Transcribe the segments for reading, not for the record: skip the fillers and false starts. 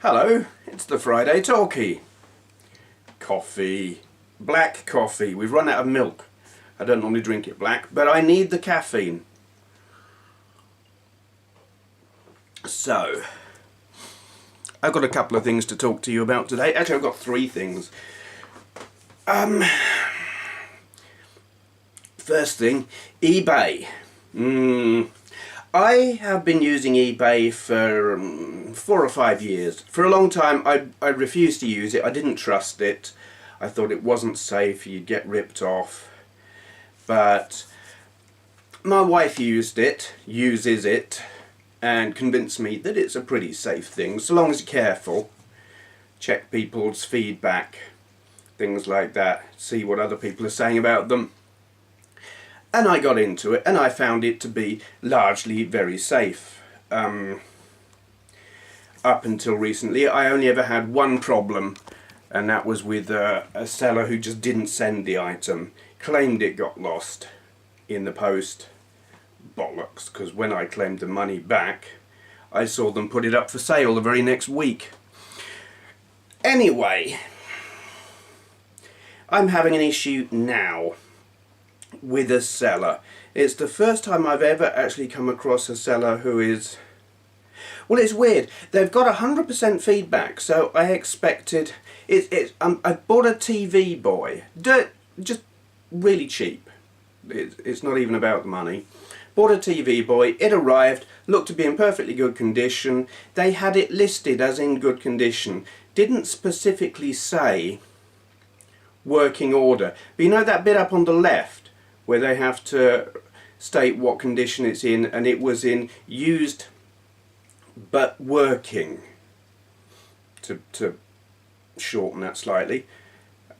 Hello, it's the Friday Talkie. Coffee. Black coffee. We've run out of milk. I don't normally drink it black, but I need the caffeine. So, I've got a couple of things to talk to you about today. Actually, I've got three things. First thing, eBay. I have been using eBay for 4 or 5 years. For a long time I refused to use it. I didn't trust it. I thought it wasn't safe, you'd get ripped off. But my wife uses it, and convinced me that it's a pretty safe thing, so long as you're careful. Check people's feedback, things like that, see what other people are saying about them. And I got into it and I found it to be largely very safe. Up until recently I only ever had one problem, and that was with a seller who just didn't send the item. Claimed it got lost in the post. Bollocks, because when I claimed the money back I saw them put it up for sale the very next week. Anyway, I'm having an issue now with a seller. It's the first time I've ever actually come across a seller who is... Well, it's weird. They've got 100% feedback, so I expected... I bought a TV boy. Just really cheap. It's not even about the money. Bought a TV boy, it arrived, looked to be in perfectly good condition. They had it listed as in good condition. Didn't specifically say working order. But you know that bit up on the left where they have to state what condition it's in, and it was in used but working, to shorten that slightly,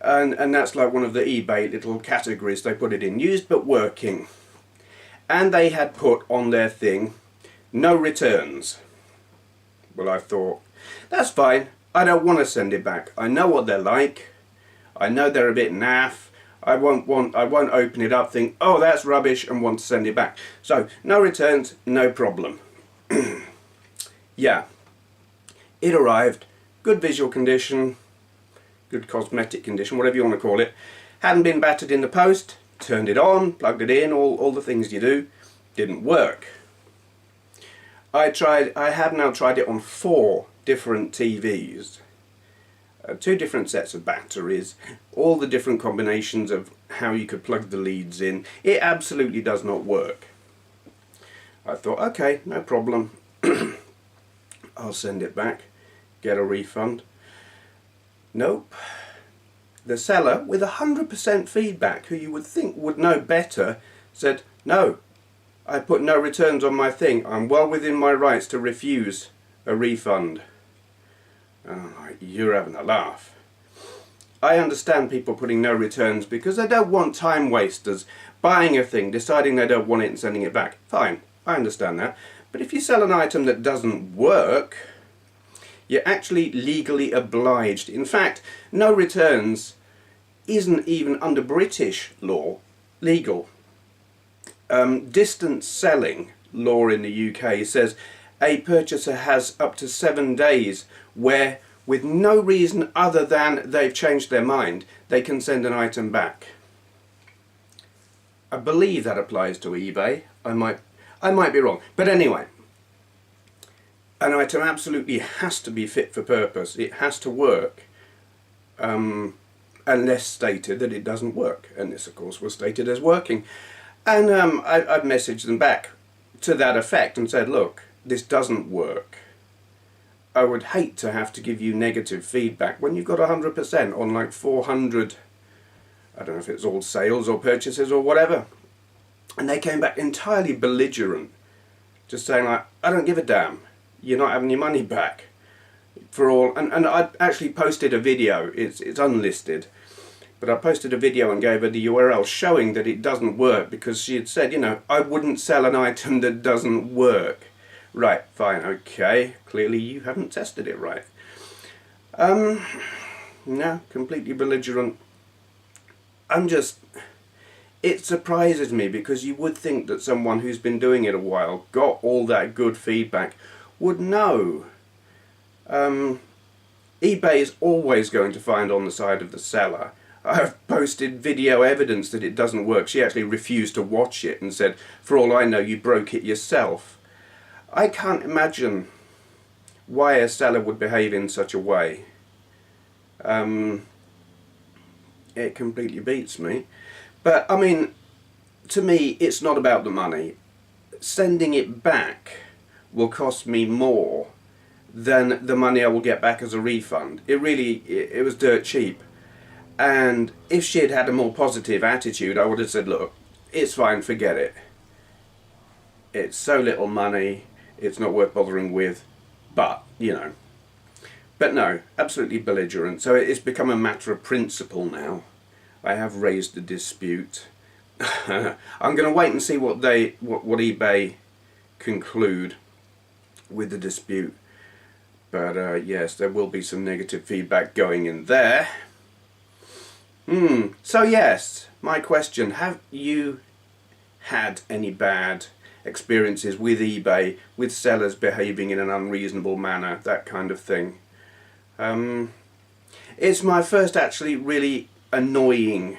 and that's like one of the eBay little categories they put it in, used but working. And they had put on their thing no returns. Well, I thought that's fine, I don't want to send it back. I know what they're like, I know they're a bit naff. I won't open it up, think, oh that's rubbish, and want to send it back. So no returns, no problem. Yeah, it arrived, good visual condition, good cosmetic condition, whatever you want to call it. Hadn't been battered in the post. Turned it on, plugged it in, all the things you do. Didn't work. I have now tried it on 4 different TVs. 2 different sets of batteries, all the different combinations of how you could plug the leads in. It absolutely does not work. I thought, okay, no problem. I'll send it back, get a refund. Nope. The seller, with 100% feedback, who you would think would know better, said, no, I put no returns on my thing. I'm well within my rights to refuse a refund. Oh, you're having a laugh. I understand people putting no returns because they don't want time wasters buying a thing, deciding they don't want it and sending it back. Fine, I understand that. But if you sell an item that doesn't work, you're actually legally obliged. In fact, no returns isn't even under British law legal. Distance selling law in the UK says a purchaser has up to 7 days where, with no reason other than they've changed their mind, they can send an item back. I believe that applies to eBay. I might be wrong. But anyway, an item absolutely has to be fit for purpose. It has to work, unless stated that it doesn't work. And this, of course, was stated as working. And I've messaged them back to that effect and said, look, this doesn't work. I would hate to have to give you negative feedback when you've got 100% on like 400, I don't know if it's all sales or purchases or whatever. And they came back entirely belligerent, just saying like, I don't give a damn, you're not having your money back. For all, and I actually posted a video, it's unlisted, but I posted a video and gave her the URL showing that it doesn't work, because she had said, you know, I wouldn't sell an item that doesn't work. Right, fine, okay, clearly you haven't tested it right. No, completely belligerent. It surprises me, because you would think that someone who's been doing it a while, got all that good feedback, would know. eBay is always going to find on the side of the seller. I've posted video evidence that it doesn't work. She actually refused to watch it and said, for all I know, you broke it yourself. I can't imagine why a seller would behave in such a way. It completely beats me. But, I mean, to me, it's not about the money. Sending it back will cost me more than the money I will get back as a refund. It was dirt cheap. And if she had had a more positive attitude, I would have said, look, it's fine, forget it. It's so little money, it's not worth bothering with, but, you know. But no, absolutely belligerent. So it's become a matter of principle now. I have raised a dispute. I'm going to wait and see what eBay conclude with the dispute. But yes, there will be some negative feedback going in there. So yes, my question, have you had any bad experiences with eBay, with sellers behaving in an unreasonable manner, that kind of thing? It's my first actually really annoying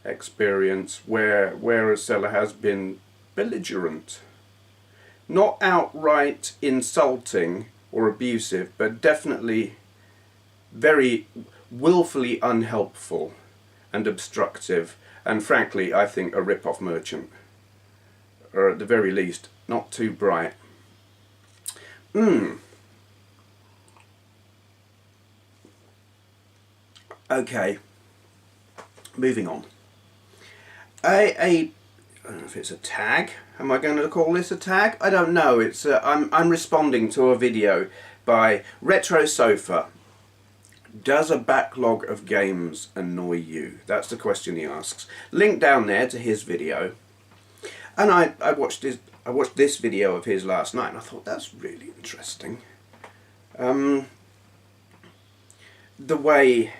experience where a seller has been belligerent. Not outright insulting or abusive, but definitely very willfully unhelpful and obstructive, and frankly I think a rip-off merchant, or at the very least not too bright. Okay, moving on. I don't know if it's a tag. Am I going to call this a tag? I don't know. It's I'm responding to a video by retrosofer. Does a backlog of games annoy you? That's the question he asks. Link down there to his video. And I watched this video of his last night, and I thought that's really interesting. The way,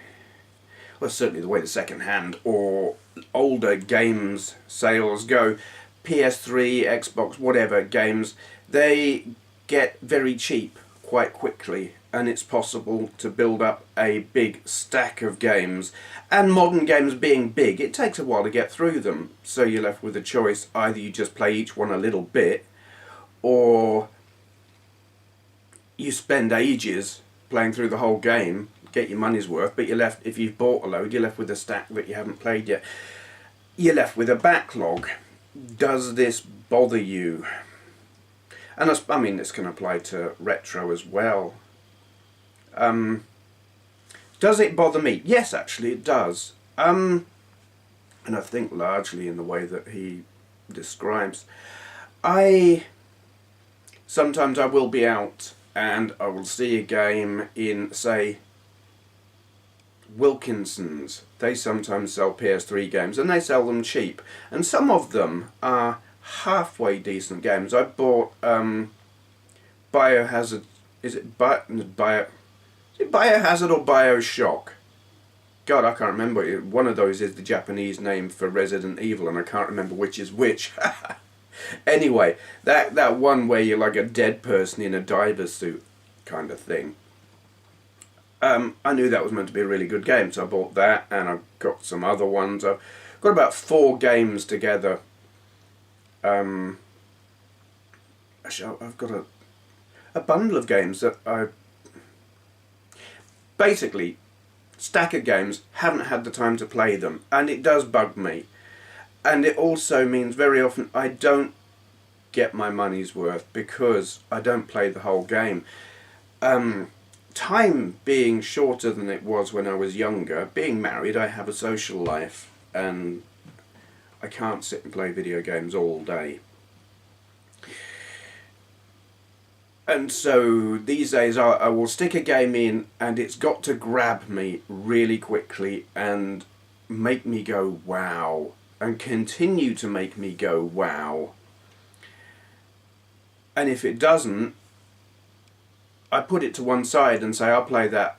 well, certainly the way the second-hand or older games sales go, PS3, Xbox, whatever games, they get very cheap quite quickly, and it's possible to build up a big stack of games. And modern games being big, it takes a while to get through them, so you're left with a choice. Either you just play each one a little bit, or you spend ages playing through the whole game, get your money's worth, but you're left, if you've bought a load, you're left with a stack that you haven't played yet. You're left with a backlog. Does this bother you? And I mean, this can apply to retro as well. Does it bother me? Yes, actually it does. And I think largely in the way that he describes. Sometimes I will be out and I will see a game in, say, Wilkinson's. They sometimes sell PS3 games, and they sell them cheap. And some of them are halfway decent games. I bought Biohazard. Is it Biohazard or Bioshock? God, I can't remember. One of those is the Japanese name for Resident Evil, and I can't remember which is which. Anyway, that one where you're like a dead person in a diver suit kind of thing. I knew that was meant to be a really good game, so I bought that, and I got some other ones. I've got about 4 games together. Actually, I've got a bundle of games that I... Basically, stack of games, haven't had the time to play them, and it does bug me. And it also means very often I don't get my money's worth because I don't play the whole game. Time being shorter than it was when I was younger, being married, I have a social life, and I can't sit and play video games all day. And so these days I will stick a game in, and it's got to grab me really quickly and make me go wow, and continue to make me go wow. And if it doesn't, I put it to one side and say I'll play that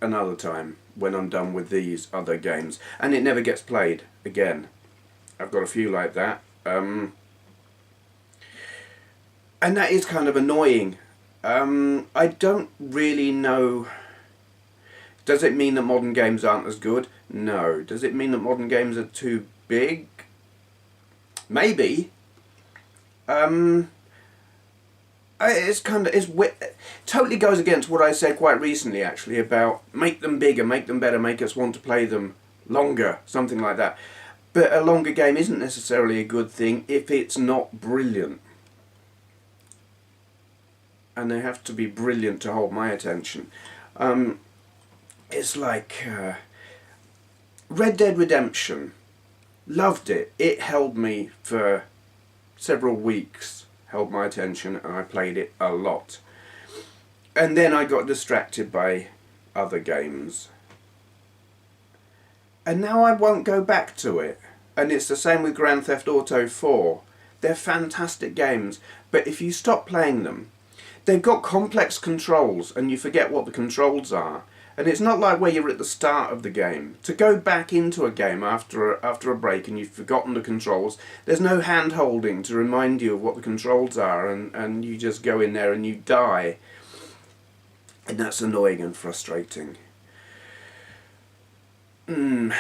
another time when I'm done with these other games, and it never gets played again. I've got a few like that, and that is kind of annoying. I don't really know Does it mean that modern games aren't as good? No. Does it mean that modern games are too big? Maybe. Totally goes against what I said quite recently, actually, about make them bigger, make them better, make us want to play them longer, something like that. But a longer game isn't necessarily a good thing if it's not brilliant. And they have to be brilliant to hold my attention. It's like Red Dead Redemption. Loved it. It held me for several weeks, held my attention, and I played it a lot. And then I got distracted by other games. And now I won't go back to it. And it's the same with Grand Theft Auto 4. They're fantastic games, but if you stop playing them, they've got complex controls and you forget what the controls are. And it's not like where you're at the start of the game. To go back into a game after a break and you've forgotten the controls, there's no hand holding to remind you of what the controls are, and you just go in there and you die. And that's annoying and frustrating. But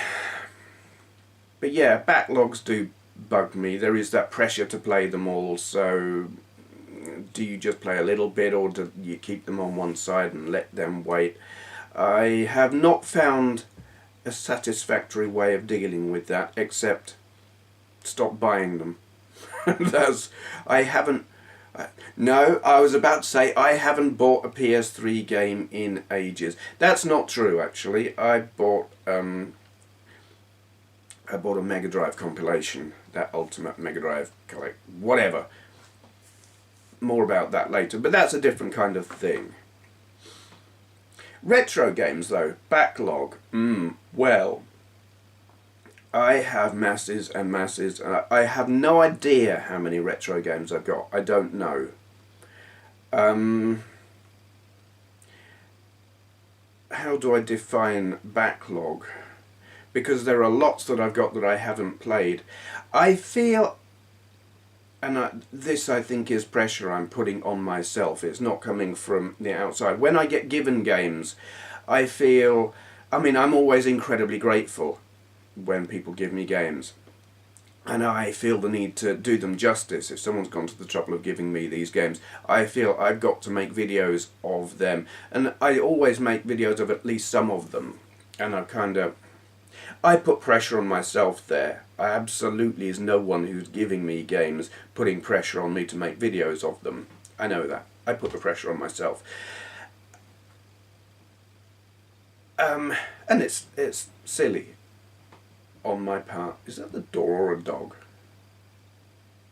yeah, backlogs do bug me. There is that pressure to play them all, so do you just play a little bit, or do you keep them on one side and let them wait? I have not found a satisfactory way of dealing with that, except stop buying them. I haven't bought a PS3 game in ages. That's not true, actually. I bought a Mega Drive compilation, that Ultimate Mega Drive collect, whatever. More about that later, but that's a different kind of thing. Retro games, though, backlog. Well, I have masses and masses, and I have no idea how many retro games I've got. I don't know. How do I define backlog? Because there are lots that I've got that I haven't played. I feel, and this I think is pressure I'm putting on myself, it's not coming from the outside. When I get given games, I feel, I'm always incredibly grateful when people give me games. And I feel the need to do them justice. If someone's gone to the trouble of giving me these games, I feel I've got to make videos of them. And I always make videos of at least some of them. And I put pressure on myself there. I absolutely is no one who's giving me games putting pressure on me to make videos of them. I know that. I put the pressure on myself. And it's silly on my part. Is that the door or a dog?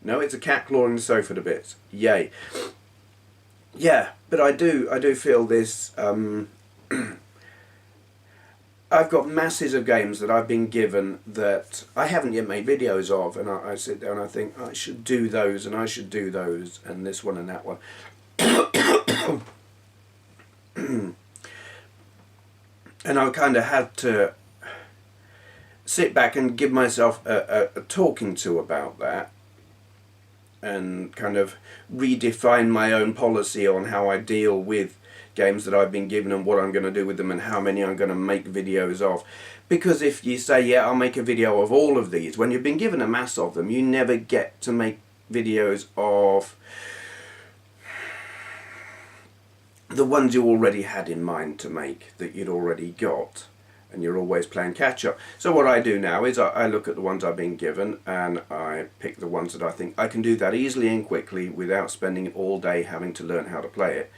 No, it's a cat clawing the sofa to bits. Yay. Yeah, but I do feel this. I've got masses of games that I've been given that I haven't yet made videos of, and I sit there and I think I should do those and I should do those and this one and that one. And I kind of had to sit back and give myself a talking to about that, and kind of redefine my own policy on how I deal with games that I've been given and what I'm going to do with them and how many I'm going to make videos of. Because if you say, yeah, I'll make a video of all of these, when you've been given a mass of them, you never get to make videos of the ones you already had in mind to make, that you'd already got, and you're always playing catch up. So what I do now is I look at the ones I've been given and I pick the ones that I think I can do that easily and quickly without spending all day having to learn how to play it.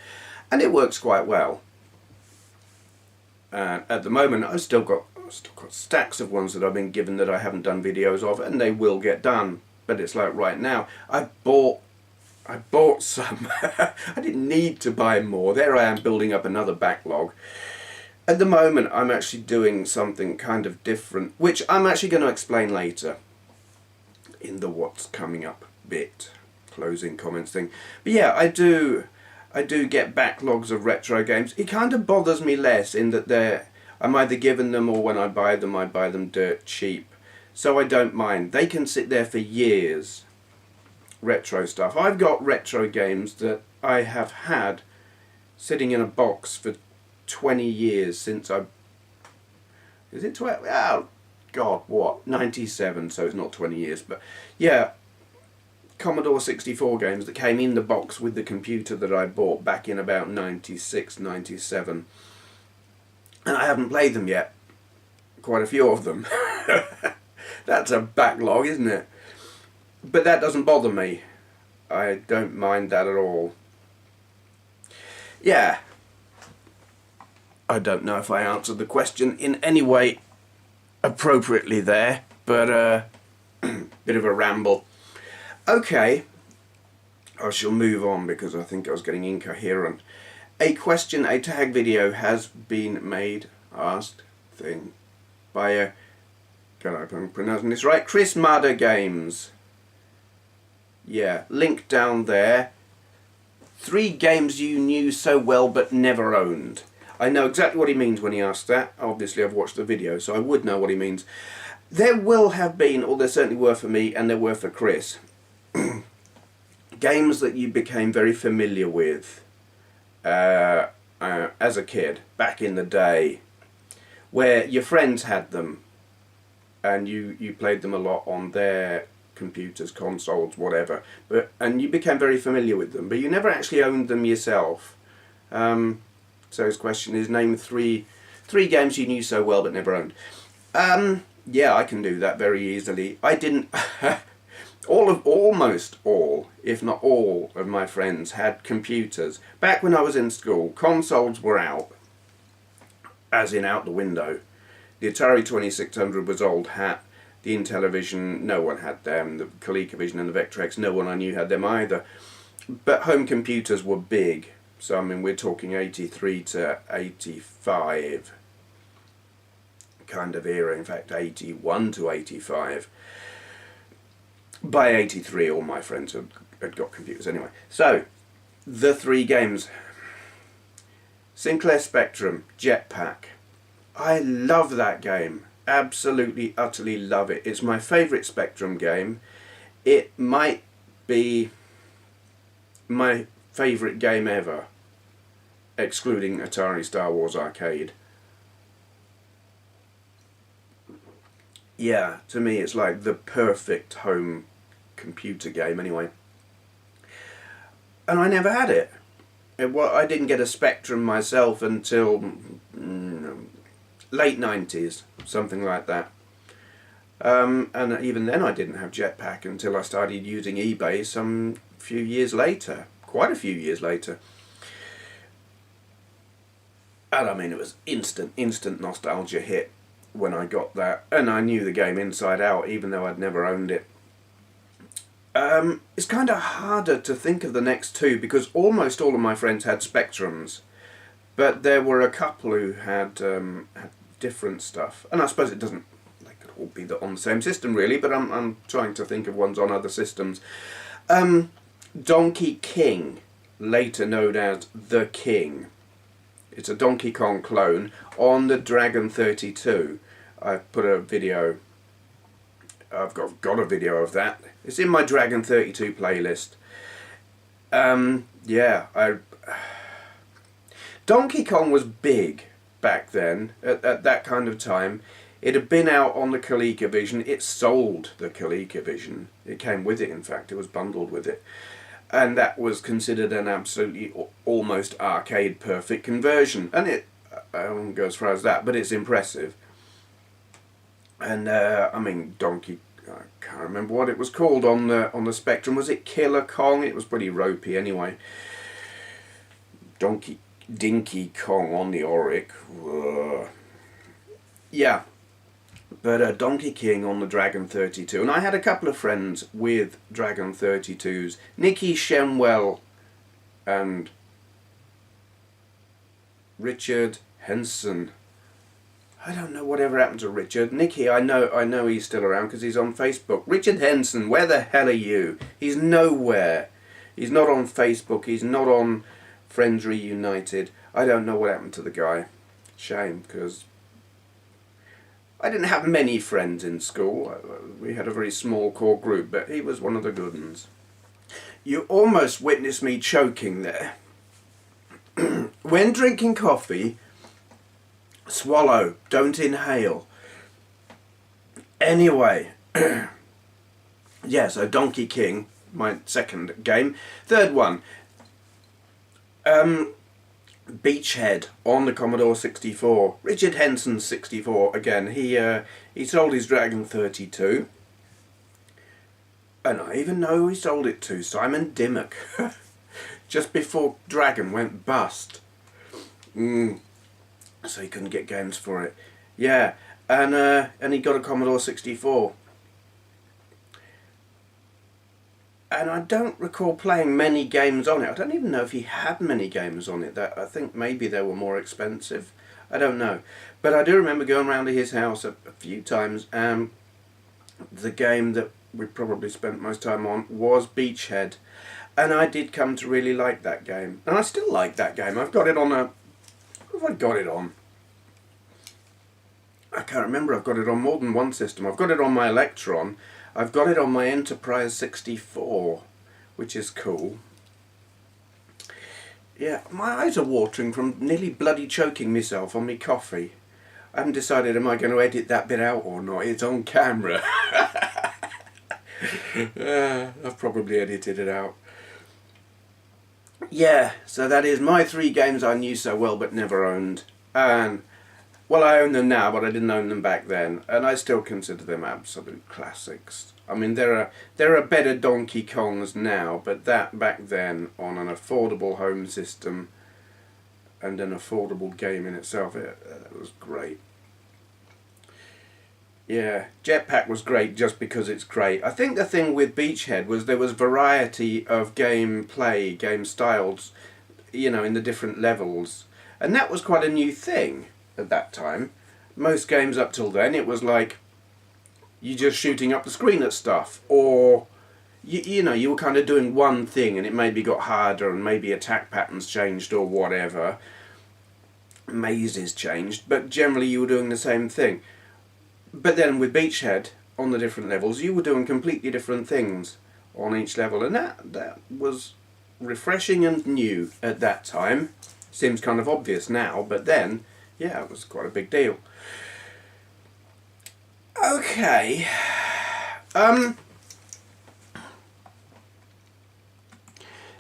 And it works quite well. At the moment I've still got stacks of ones that I've been given that I haven't done videos of, and they will get done. But it's like right now, I bought some. I didn't need to buy more. There I am building up another backlog. At the moment I'm actually doing something kind of different, which I'm actually going to explain later in the what's coming up bit, closing comments thing. But yeah, I do get backlogs of retro games. It kind of bothers me less in that I'm either given them, or when I buy them dirt cheap. So I don't mind. They can sit there for years. Retro stuff. I've got retro games that I have had sitting in a box for 20 years since I Is it 12? Oh, God, what? 97, so it's not 20 years. But yeah, Commodore 64 games that came in the box with the computer that I bought back in about 96, 97. And I haven't played them yet. Quite a few of them. That's a backlog, isn't it? But that doesn't bother me. I don't mind that at all. Yeah. I don't know if I answered the question in any way appropriately there, but bit of a ramble. Okay, I shall move on because I think I was getting incoherent. A tag video has been made, asked, thing, by a, God, I hope I'm pronouncing this right, chrismadagames. Yeah, link down there. 3 games you knew so well but never owned. I know exactly what he means when he asks that. Obviously I've watched the video, so I would know what he means. There will have been, or there certainly were for me, and there were for Chris, games that you became very familiar with as a kid, back in the day, where your friends had them, and you played them a lot on their computers, consoles, whatever, and you became very familiar with them, but you never actually owned them yourself. So his question is, name three games you knew so well but never owned. Yeah, I can do that very easily. I didn't. Almost all, if not all, of my friends had computers. Back when I was in school, consoles were out, as in out the window. The Atari 2600 was old hat. The Intellivision, no one had them. The ColecoVision and the Vectrex, no one I knew had them either. But home computers were big. So, I mean, we're talking 83 to 85 kind of era. In fact, 81 to 85. By 83, all my friends had got computers anyway. So, the 3 games. Sinclair Spectrum, Jetpack. I love that game. Absolutely, utterly love it. It's my favourite Spectrum game. It might be my favourite game ever, excluding Atari Star Wars Arcade. Yeah, to me it's like the perfect home computer game anyway. And I never had it. I didn't get a Spectrum myself until late 90s, something like that. And even then I didn't have Jetpack until I started using eBay some few years later. Quite a few years later. And I mean, it was instant nostalgia hit when I got that. And I knew the game inside out, even though I'd never owned it. It's kind of harder to think of the next 2 because almost all of my friends had Spectrums. But there were a couple who had different stuff. And I suppose they could all be on the same system really, but I'm trying to think of ones on other systems. Donkey King, later known as The King. It's a Donkey Kong clone on the Dragon 32. I've put a video, I've got a video of that. It's in my Dragon 32 playlist. Yeah, Donkey Kong was big back then, at that kind of time. It had been out on the ColecoVision. It sold the ColecoVision. It came with it, in fact. It was bundled with it. And that was considered an absolutely almost arcade perfect conversion. And I won't go as far as that, but it's impressive. And I mean, I can't remember what it was called on the Spectrum. Was it Killer Kong? It was pretty ropey anyway. Dinky Kong on the Auric. Yeah. But Donkey King on the Dragon 32. And I had a couple of friends with Dragon 32s. Nicky Shenwell and Richard Henson. I don't know whatever happened to Richard. Nicky, I know he's still around because he's on Facebook. Richard Henson, where the hell are you? He's nowhere. He's not on Facebook. He's not on Friends Reunited. I don't know what happened to the guy. Shame, because I didn't have many friends in school. We had a very small core group, but he was one of the good ones. You almost witnessed me choking there. When drinking coffee, Swallow, don't inhale. Anyway, yeah, so Donkey King, my second game. Third one, Beachhead on the Commodore 64. Richard Henson's 64 again. He sold his Dragon 32. And I even know who he sold it to, Simon Dimmock. Just before Dragon went bust. So he couldn't get games for it. Yeah, and he got a Commodore 64. And I don't recall playing many games on it. I don't even know if he had many games on it. I think maybe they were more expensive. I don't know. But I do remember going round to his house a few times, and the game that we probably spent most time on was Beachhead. And I did come to really like that game. And I still like that game. I've got it on a... What have I got it on? I can't remember. I've got it on more than one system. I've got it on my Electron. I've got it on my Enterprise 64, which is cool. Yeah, my eyes are watering from nearly bloody choking myself on my coffee. I haven't decided am I going to edit that bit out or not. It's on camera. I've probably edited it out. Yeah, so that is my 3 games I knew so well but never owned. And, well, I own them now, but I didn't own them back then. And I still consider them absolute classics. I mean, there are better Donkey Kongs now, but that back then, on an affordable home system and an affordable game in itself, it was great. Yeah, Jetpack was great just because it's great. I think the thing with Beachhead was there was variety of gameplay, game styles, you know, in the different levels. And that was quite a new thing at that time. Most games up till then, it was like, you're just shooting up the screen at stuff. Or, you know, you were kind of doing one thing and it maybe got harder and maybe attack patterns changed or whatever. Mazes changed, but generally you were doing the same thing. But then with Beachhead, on the different levels, you were doing completely different things on each level. And that was refreshing and new at that time. Seems kind of obvious now, but then, yeah, it was quite a big deal. Okay.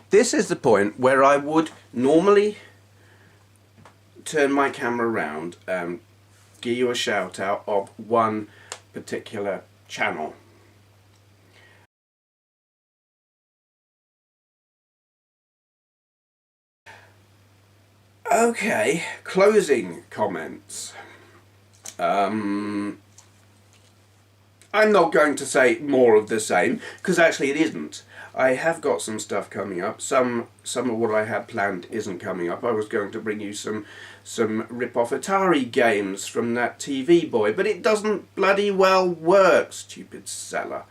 This is the point where I would normally turn my camera around and give you a shout out of one particular channel. Okay, closing comments. I'm not going to say more of the same, because actually it isn't. I have got some stuff coming up. Some of what I had planned isn't coming up. I was going to bring you some rip-off Atari games from that TV boy, but it doesn't bloody well work, stupid seller.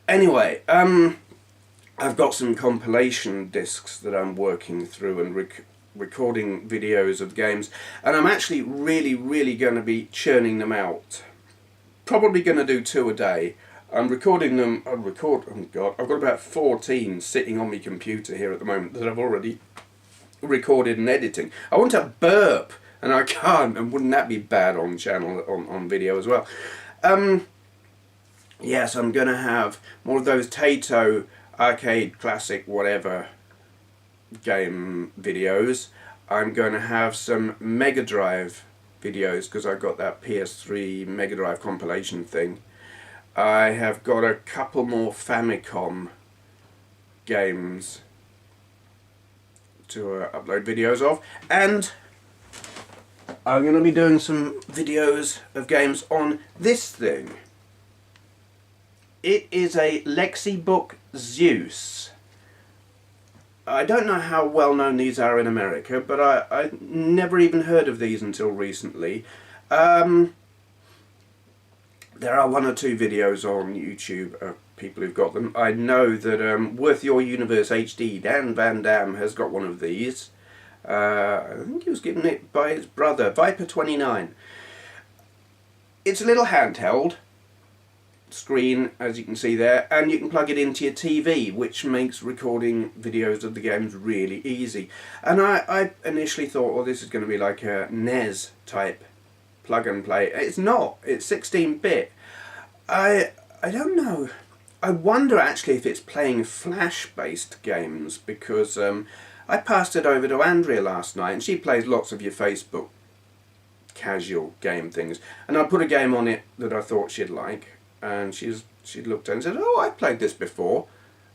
Anyway, I've got some compilation discs that I'm working through and recording videos of games, and I'm actually really going to be churning them out. Probably going to do 2 a day. I'm recording them, oh god, I've got about 14 sitting on my computer here at the moment that I've already recorded and editing. I want to burp, and I can't, and wouldn't that be bad on channel, on video as well. Yes, I'm going to have more of those Taito, arcade, classic, whatever game videos. I'm going to have some Mega Drive videos, because I've got that PS3 Mega Drive compilation thing. I have got a couple more Famicom games to upload videos of, and I'm going to be doing some videos of games on this thing. It is a Lexibook Zeus. I don't know how well known these are in America, but I never even heard of these until recently. There are 1 or 2 videos on YouTube of people who've got them. I know that Worth Your Universe HD, Dan Van Dam, has got one of these. I think he was given it by his brother, Viper29. It's a little handheld, screen, as you can see there, and you can plug it into your TV, which makes recording videos of the games really easy. And I initially thought, well, this is going to be like a NES type plug and play. It's not. It's 16-bit. I don't know. I wonder actually if it's playing Flash-based games, because I passed it over to Andrea last night, and she plays lots of your Facebook casual game things, and I put a game on it that I thought she'd like, and she looked at it and said, oh, I played this before,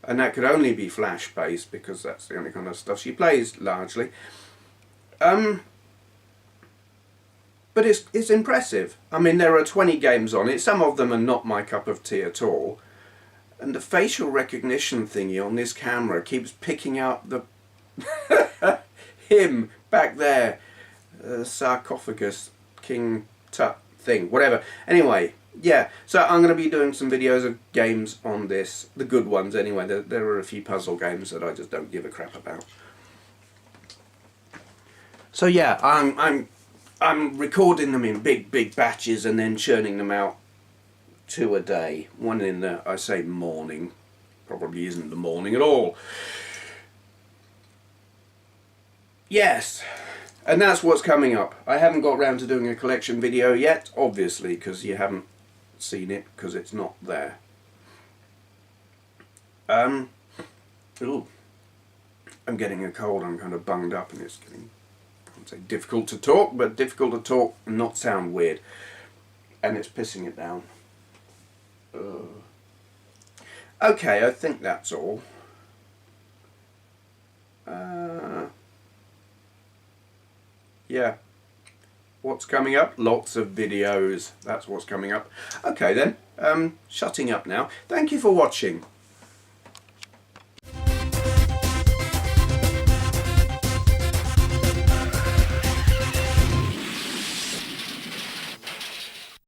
and that could only be Flash based because that's the only kind of stuff she plays largely. But it's impressive. I mean, there are 20 games on it. Some of them are not my cup of tea at all, and the facial recognition thingy on this camera keeps picking up the him back there, sarcophagus, King Tut thing, whatever. Anyway, yeah, so I'm going to be doing some videos of games on this, the good ones anyway. There are a few puzzle games that I just don't give a crap about. So yeah, I'm recording them in big batches and then churning them out 2 a day. One in the, I say morning, probably isn't the morning at all. Yes, and that's what's coming up. I haven't got round to doing a collection video yet, obviously, because you haven't seen it, because it's not there. Ooh, I'm getting a cold. I'm kind of bunged up, and it's getting, I wouldn't say difficult to talk, but difficult to talk and not sound weird. And it's pissing it down. Okay, I think that's all. Yeah. What's coming up? Lots of videos. That's what's coming up. Okay then, shutting up now. Thank you for watching.